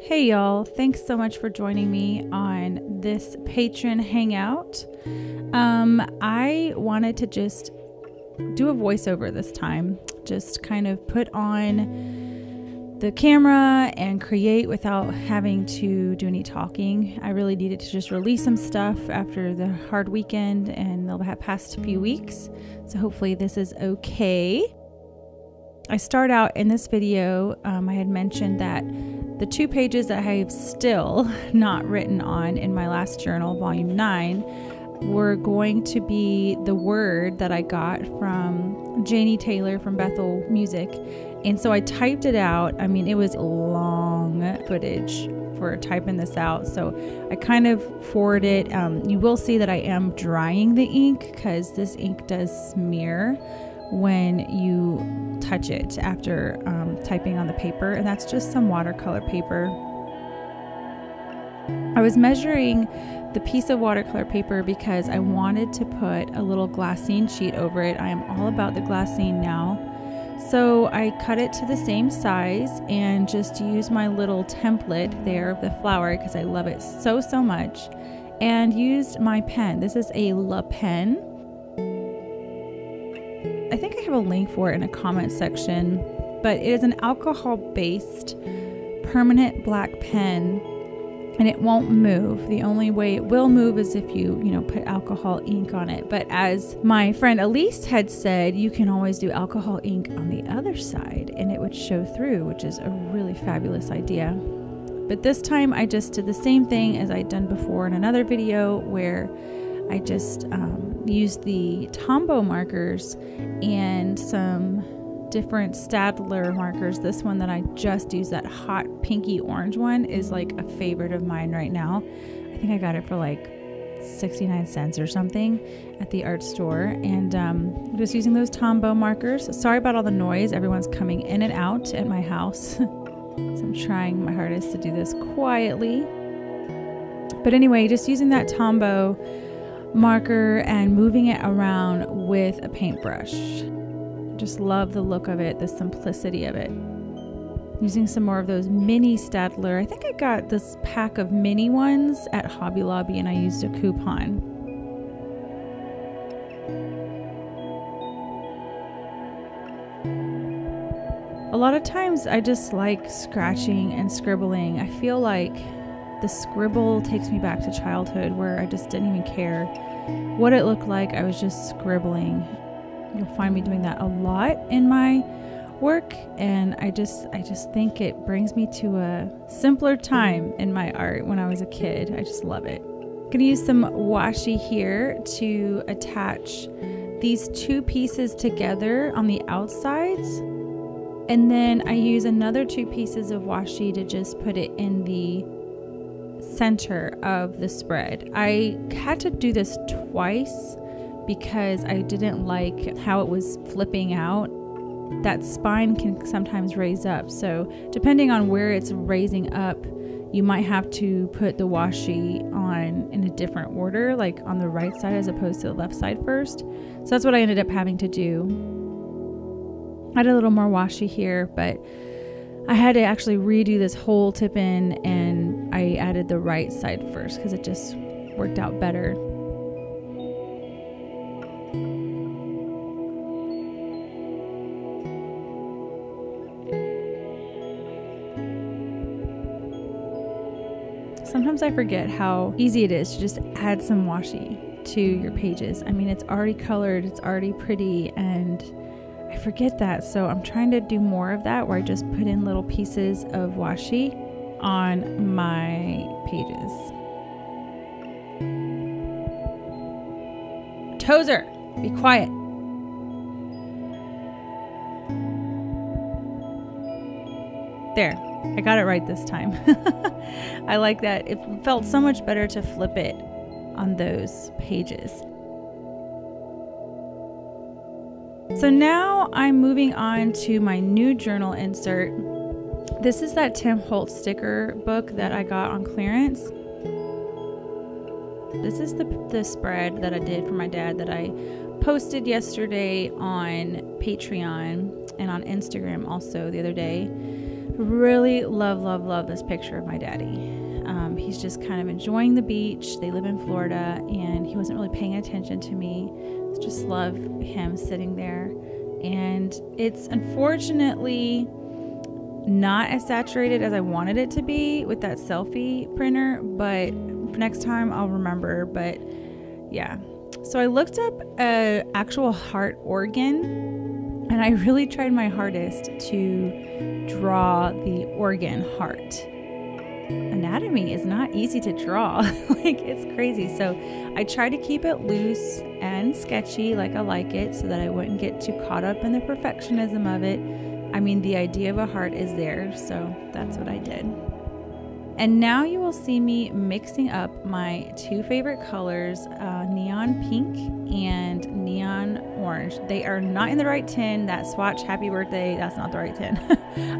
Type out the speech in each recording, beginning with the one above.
Hey y'all, thanks so much for joining me on this Patron Hangout. I wanted to just do a voiceover this time, just kind of put on the camera and create without having to do any talking. I really needed to just release some stuff after the hard weekend and the past few weeks, so hopefully this is okay. I start out in this video, I had mentioned that the 2 pages that I have still not written on in my last journal, volume 9, were going to be the word that I got from Janie Taylor from Bethel Music. And so I typed it out. I mean, it was long footage for typing this out. So I kind of forwarded it. You will see that I am drying the ink because this ink does smear when you touch it after typing on the paper, and that's just some watercolor paper. I was measuring the piece of watercolor paper because I wanted to put a little glassine sheet over it. I am all about the glassine now. So I cut it to the same size and just used my little template there of the flower because I love it so much, and used my pen. This is a La pen. I think I have a link for it in a comment section, but it is an alcohol-based permanent black pen, and it won't move. The only way it will move is if you put alcohol ink on it. But as my friend Elise had said, you can always do alcohol ink on the other side and it would show through, which is a really fabulous idea. But this time I just did the same thing as I'd done before in another video, where I just used the Tombow markers and some different Staedtler markers. This one that I just used, that hot pinky orange one, is like a favorite of mine right now. I think I got it for like 69 cents or something at the art store. And just using those Tombow markers. Sorry about all the noise. Everyone's coming in and out at my house. So I'm trying my hardest to do this quietly. But anyway, just using that Tombow marker and moving it around with a paintbrush. Just love the look of it, the simplicity of it. Using some more of those mini Staedtler. I think I got this pack of mini ones at Hobby Lobby and I used a coupon. A lot of times I just like scratching and scribbling. I feel like the scribble takes me back to childhood, where I just didn't even care what it looked like. I was just scribbling. You'll find me doing that a lot in my work, and I just think it brings me to a simpler time in my art when I was a kid. I just love it. I'm gonna use some washi here to attach these 2 pieces together on the outsides, and then I use another 2 pieces of washi to just put it in the center of the spread. I had to do this twice because I didn't like how it was flipping out. That spine can sometimes raise up, so depending on where it's raising up, you might have to put the washi on in a different order, like on the right side as opposed to the left side first. So that's what I ended up having to do. I had a little more washi here, but I had to actually redo this whole tip in, and I added the right side first because it just worked out better. Sometimes I forget how easy it is to just add some washi to your pages. I mean, it's already colored, it's already pretty, and I forget that. So I'm trying to do more of that, where I just put in little pieces of washi on my pages. Tozer, be quiet. There, I got it right this time. I like that. It felt so much better to flip it on those pages. So now I'm moving on to my new journal insert. This is that Tim Holtz sticker book that I got on clearance. This is the spread that I did for my dad that I posted yesterday on Patreon and on Instagram also the other day. Really love this picture of my daddy. He's just kind of enjoying the beach. They live in Florida, and he wasn't really paying attention to me. Just love him sitting there. And it's unfortunately not as saturated as I wanted it to be with that selfie printer, but next time I'll remember. But yeah, so I looked up an actual heart organ, and I really tried my hardest to draw the organ heart. Anatomy is not easy to draw. Like, it's crazy. So I try to keep it loose and sketchy like I like it, so that I wouldn't get too caught up in the perfectionism of it. I mean, the idea of a heart is there, so that's what I did. And now you will see me mixing up my two favorite colors, neon pink and neon orange. They are not in the right tin. That swatch happy birthday, that's not the right tin.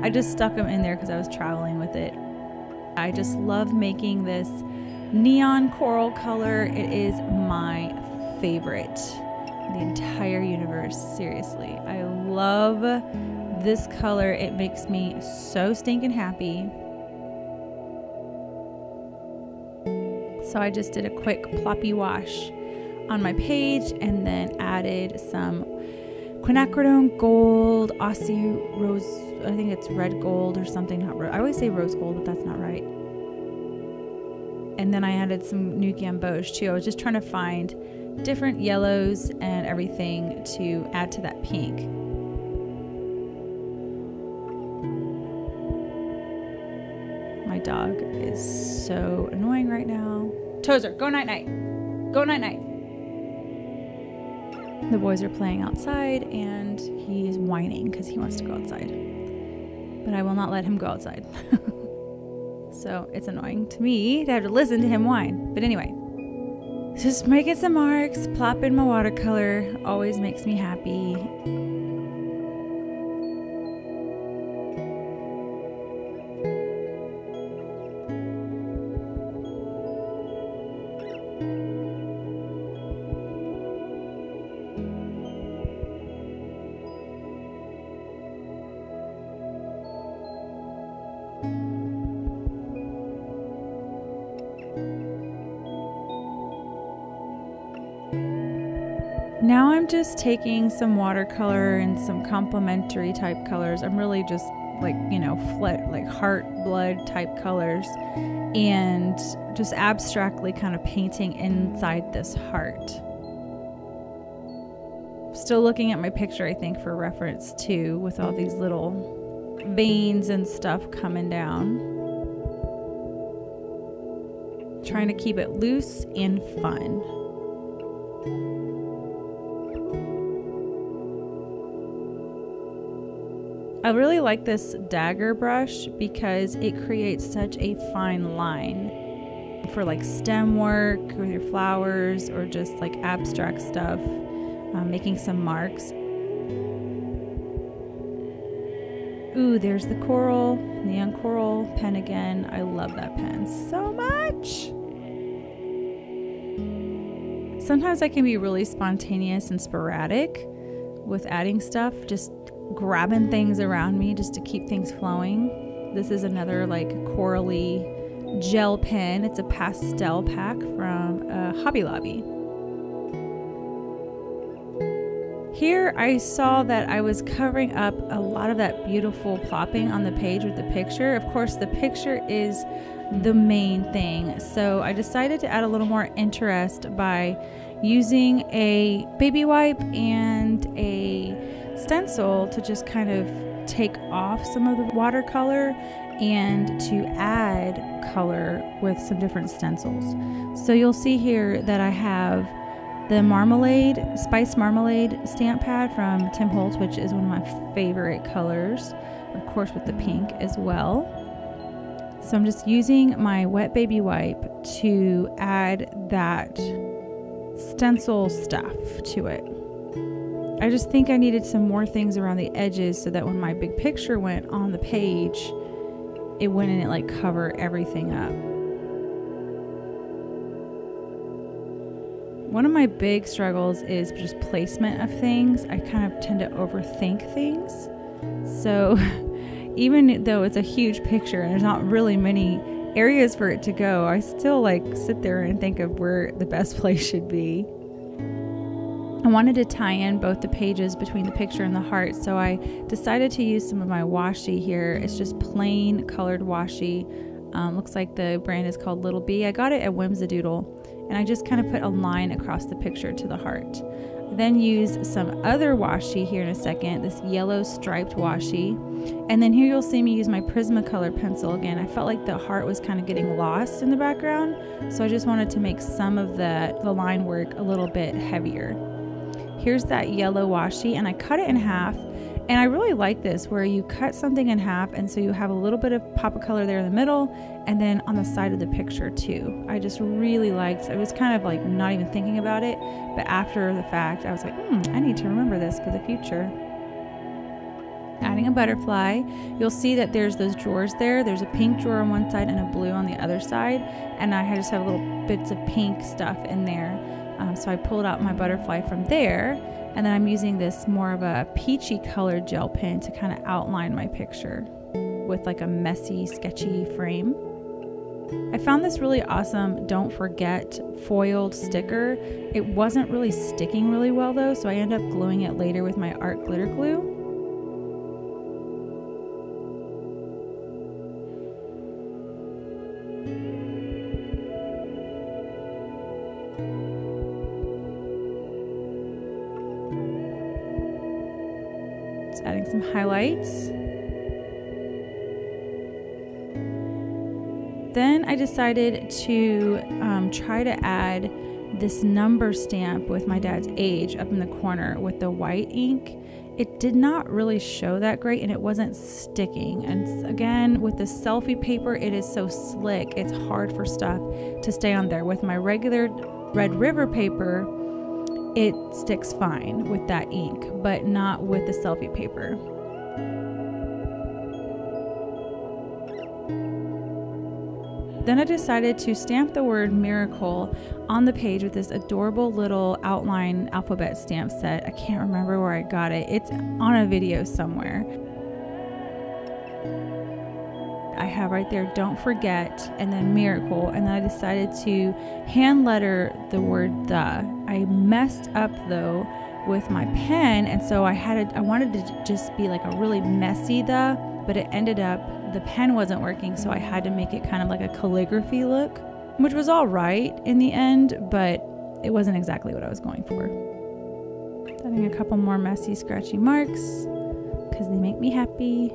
I just stuck them in there because I was traveling with it. I just love making this neon coral color. It is my favorite in the entire universe. Seriously, I love this color. It makes me so stinking happy. So I just did a quick ploppy wash on my page, and then added some quinacridone gold, Aussie rose, I think it's red gold or something. Not I always say rose gold, but that's not right. And then I added some new gamboge too. I was just trying to find different yellows and everything to add to that pink. My dog is so annoying right now. Tozer, go night night. Go night night. The boys are playing outside, and he's whining because he wants to go outside. But I will not let him go outside. So it's annoying to me to have to listen to him whine. But anyway, just making some marks, plopping my watercolor, always makes me happy. Now I'm just taking some watercolor and some complementary type colors. I'm really just like, you know, like heart, blood type colors, and just abstractly kind of painting inside this heart. Still looking at my picture, I think, for reference too, with all these little veins and stuff coming down. Trying to keep it loose and fun. I really like this dagger brush because it creates such a fine line for like stem work with your flowers, or just like abstract stuff, making some marks. Ooh, there's the coral, neon coral pen again. I love that pen so much. Sometimes I can be really spontaneous and sporadic with adding stuff, just grabbing things around me just to keep things flowing. This is another like corally gel pen. It's a pastel pack from Hobby Lobby. Here I saw that I was covering up a lot of that beautiful plopping on the page with the picture. Of course, the picture is the main thing, so I decided to add a little more interest by using a baby wipe and a stencil to just kind of take off some of the watercolor and to add color with some different stencils. So you'll see here that I have the marmalade, spice marmalade stamp pad from Tim Holtz, which is one of my favorite colors, of course with the pink as well. So I'm just using my wet baby wipe to add that stencil stuff to it. I just think I needed some more things around the edges so that when my big picture went on the page, it wouldn't like cover everything up. One of my big struggles is just placement of things. I kind of tend to overthink things. So even though it's a huge picture and there's not really many areas for it to go, I still like sit there and think of where the best place should be. I wanted to tie in both the pages between the picture and the heart, so I decided to use some of my washi here. It's just plain colored washi. Looks like the brand is called Little B. I got it at Whimsadoodle, and I just kind of put a line across the picture to the heart. I then used some other washi here in a second, this yellow striped washi. And then here you'll see me use my Prismacolor pencil again. I felt like the heart was kind of getting lost in the background, so I just wanted to make some of the line work a little bit heavier. Here's that yellow washi, and I cut it in half. And I really like this, where you cut something in half, and so you have a little bit of pop of color there in the middle, and then on the side of the picture too. I just really liked, I was kind of like not even thinking about it, but after the fact, I was like, I need to remember this for the future. Adding a butterfly, you'll see that there's those drawers there. There's a pink drawer on one side and a blue on the other side, and I just have little bits of pink stuff in there. So I pulled out my butterfly from there, and then I'm using this more of a peachy colored gel pen to kind of outline my picture with like a messy, sketchy frame. I found this really awesome Don't Forget foiled sticker. It wasn't really sticking really well though, so I ended up gluing it later with my art glitter glue. Adding some highlights. Then I decided to try to add this number stamp with my dad's age up in the corner with the white ink. It did not really show that great, and it wasn't sticking. And again, with the selfie paper, it is so slick, it's hard for stuff to stay on there. With my regular Red River paper, it sticks fine with that ink, but not with the selfie paper. Then I decided to stamp the word miracle on the page with this adorable little outline alphabet stamp set. I can't remember where I got it. It's on a video somewhere. I have right there, don't forget, and then miracle, and then I decided to hand letter the word the. I messed up though with my pen, and so I wanted to just be like a really messy the, but it ended up, the pen wasn't working, so I had to make it kind of like a calligraphy look, which was all right in the end, but it wasn't exactly what I was going for. Adding a couple more messy, scratchy marks, because they make me happy.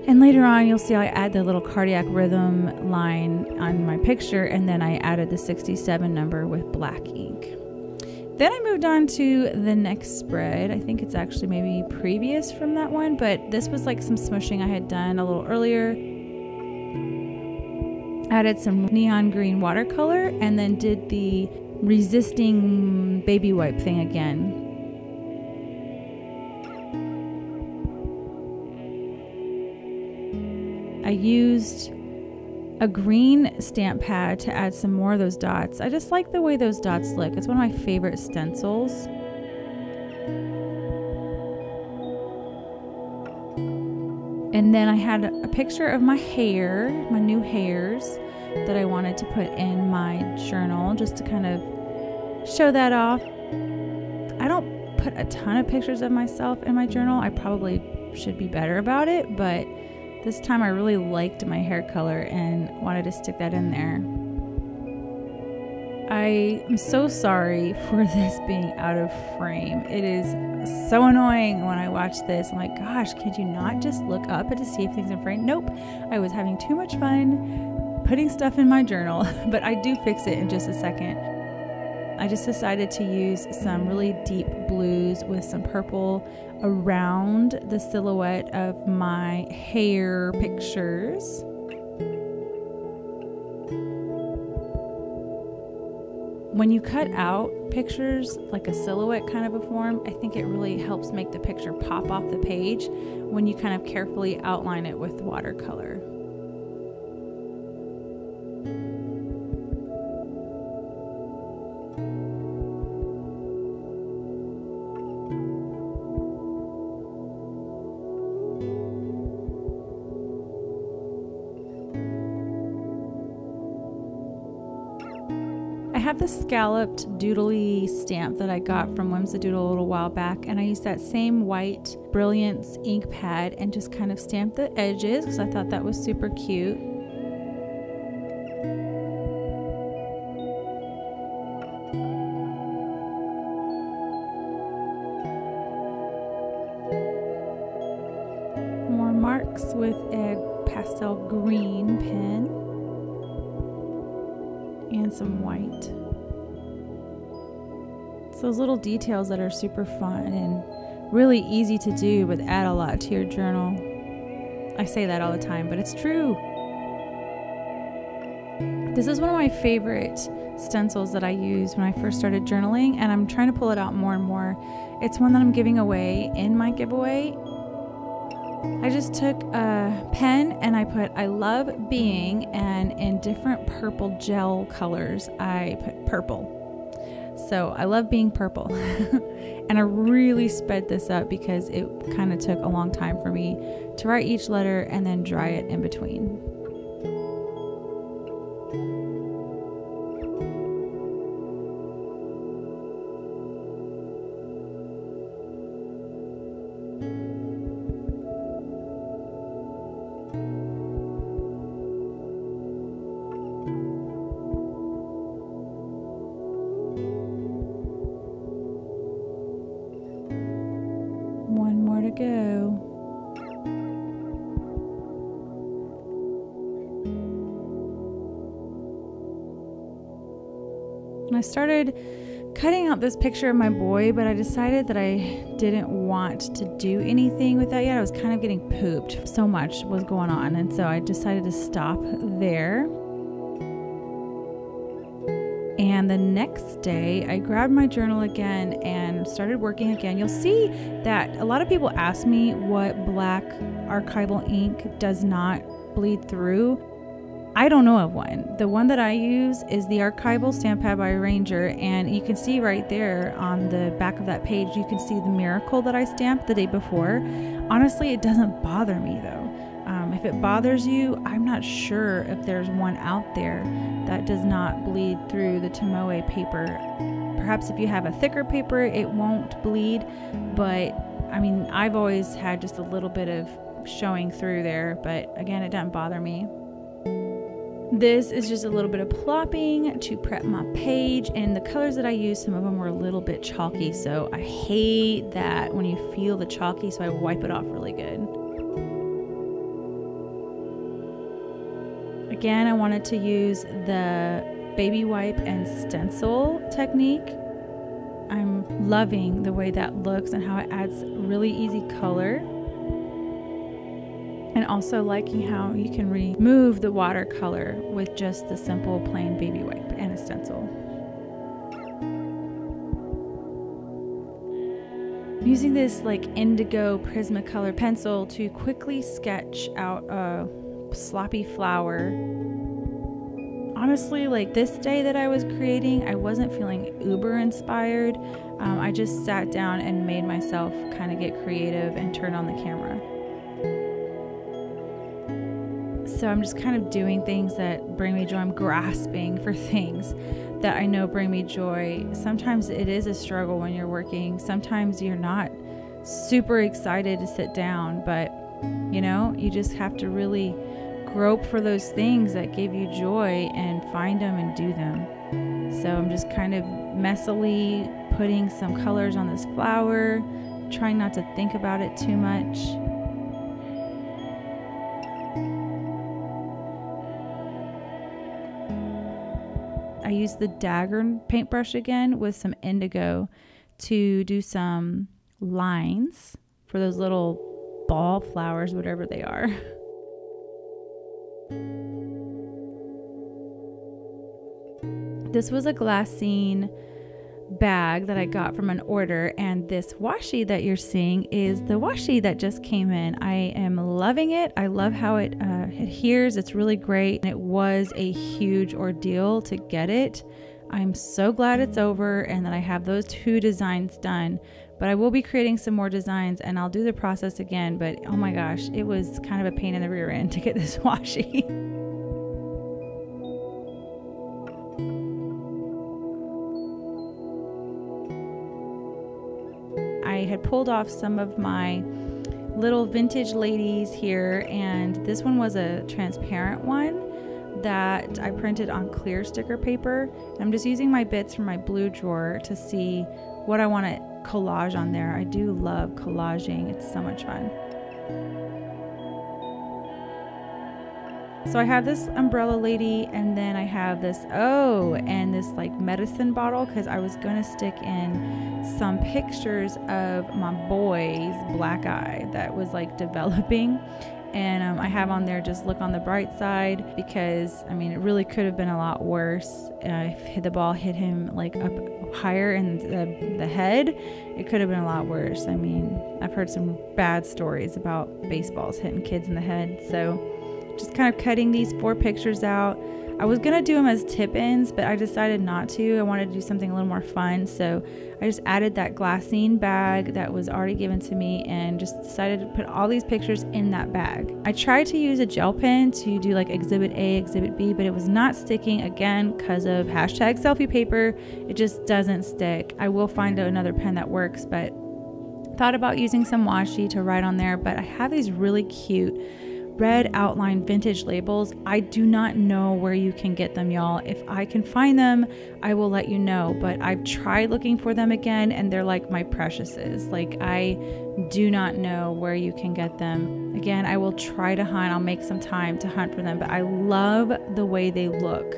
And later on, you'll see I add the little cardiac rhythm line on my picture, and then I added the 67 number with black ink. Then I moved on to the next spread. I think it's actually maybe previous from that one, but this was like some smushing I had done a little earlier. Added some neon green watercolor, and then did the resisting baby wipe thing again. I used a green stamp pad to add some more of those dots. I just like the way those dots look. It's one of my favorite stencils. And then I had a picture of my hair, my new hairs that I wanted to put in my journal just to kind of show that off. I don't put a ton of pictures of myself in my journal. I probably should be better about it, but this time I really liked my hair color and wanted to stick that in there. I am so sorry for this being out of frame. It is so annoying when I watch this. I'm like, gosh, could you not just look up and to see if things in frame? Nope, I was having too much fun putting stuff in my journal, but I do fix it in just a second. I just decided to use some really deep blues with some purple around the silhouette of my hair pictures. When you cut out pictures like a silhouette kind of a form, I think it really helps make the picture pop off the page when you kind of carefully outline it with watercolor. have this scalloped doodly stamp that I got from Whimsidoodle a little while back, and I used that same white Brilliance ink pad and just kind of stamped the edges because I thought that was super cute. More marks with a pastel green pen and some white. It's those little details that are super fun and really easy to do but add a lot to your journal. I say that all the time, but it's true. This is one of my favorite stencils that I used when I first started journaling, and I'm trying to pull it out more and more. It's one that I'm giving away in my giveaway. I just took a pen and I put "I love being," and in different purple gel colors I put purple. So I love being purple. And I really sped this up because it kind of took a long time for me to write each letter and then dry it in between. One more to go. And I started cutting out this picture of my boy, but I decided that I didn't want to do anything with that yet. I was kind of getting pooped. So much was going on, and so I decided to stop there. And the next day, I grabbed my journal again and started working again. You'll see that a lot of people ask me what black archival ink does not bleed through. I don't know of one. The one that I use is the Archival Stamp Pad by Ranger, and you can see right there on the back of that page, you can see the miracle that I stamped the day before. Honestly, it doesn't bother me though. If it bothers you, I'm not sure if there's one out there that does not bleed through the Tomoe paper. Perhaps if you have a thicker paper, it won't bleed, but I mean, I've always had just a little bit of showing through there, but again, it doesn't bother me. This is just a little bit of plopping to prep my page, and the colors that I used, some of them were a little bit chalky, so I hate that when you feel the chalky, so I wipe it off really good. Again, I wanted to use the baby wipe and stencil technique. I'm loving the way that looks and how it adds really easy color. And also liking how you can remove the watercolor with just the simple plain baby wipe and a stencil. I'm using this like indigo Prismacolor pencil to quickly sketch out a sloppy flower. Honestly, like this day that I was creating, I wasn't feeling uber inspired. I just sat down and made myself kind of get creative and turn on the camera. So I'm just kind of doing things that bring me joy. I'm grasping for things that I know bring me joy. Sometimes it is a struggle when you're working. Sometimes you're not super excited to sit down, but you know, you just have to really grope for those things that give you joy and find them and do them. So I'm just kind of messily putting some colors on this flower, trying not to think about it too much. I used the dagger paintbrush again with some indigo to do some lines for those little ball flowers, whatever they are. This was a glassine bag that I got from an order, and this washi that you're seeing is the washi that just came in. I am loving it. I love how it adheres. It's really great. It was a huge ordeal to get it. I'm so glad it's over and that I have those 2 designs done, but I will be creating some more designs and I'll do the process again, but oh my gosh, it was kind of a pain in the rear end to get this washi. pulled off some of my little vintage ladies here, and this one was a transparent one that I printed on clear sticker paper. I'm just using my bits from my blue drawer to see what I want to collage on there. I do love collaging. It's so much fun. So I have this umbrella lady, and then I have this, and this like medicine bottle, because I was going to stick in some pictures of my boy's black eye that was like developing. And I have on there, just look on the bright side, because I mean, it really could have been a lot worse. If the ball hit him like up higher in the head, it could have been a lot worse. I mean, I've heard some bad stories about baseballs hitting kids in the head. So just kind of cutting these 4 pictures out. I was gonna do them as tip-ins, but I decided not to. I wanted to do something a little more fun, so I just added that glassine bag that was already given to me and just decided to put all these pictures in that bag. I tried to use a gel pen to do like exhibit A, exhibit B, but it was not sticking, again because of hashtag selfie paper. It just doesn't stick. I will find another pen that works, but thought about using some washi to write on there. But I have these really cute red outline vintage labels. I do not know where you can get them, y'all. If I can find them, I will let you know, but I've tried looking for them again, and they're like my preciouses. Like, I do not know where you can get them. Again, I will try to hunt. I'll make some time to hunt for them, but I love the way they look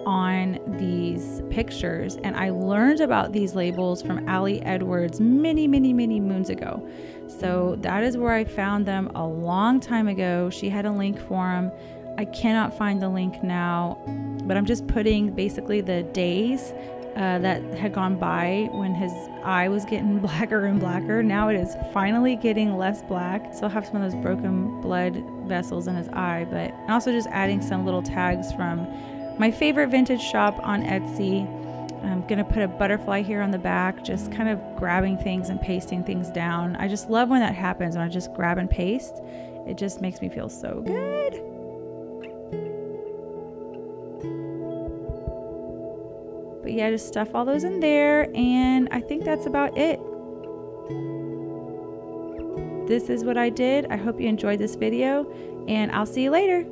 on these pictures. And I learned about these labels from Allie Edwards many moons ago. So that is where I found them a long time ago. She had a link for them. I cannot find the link now, but I'm just putting basically the days that had gone by when his eye was getting blacker and blacker. Now it is finally getting less black. Still have some of those broken blood vessels in his eye, but also just adding some little tags from my favorite vintage shop on Etsy. I'm gonna put a butterfly here on the back, just kind of grabbing things and pasting things down. I just love when that happens, when I just grab and paste. It just makes me feel so good. But yeah, just stuff all those in there, and I think that's about it. This is what I did. I hope you enjoyed this video, and I'll see you later.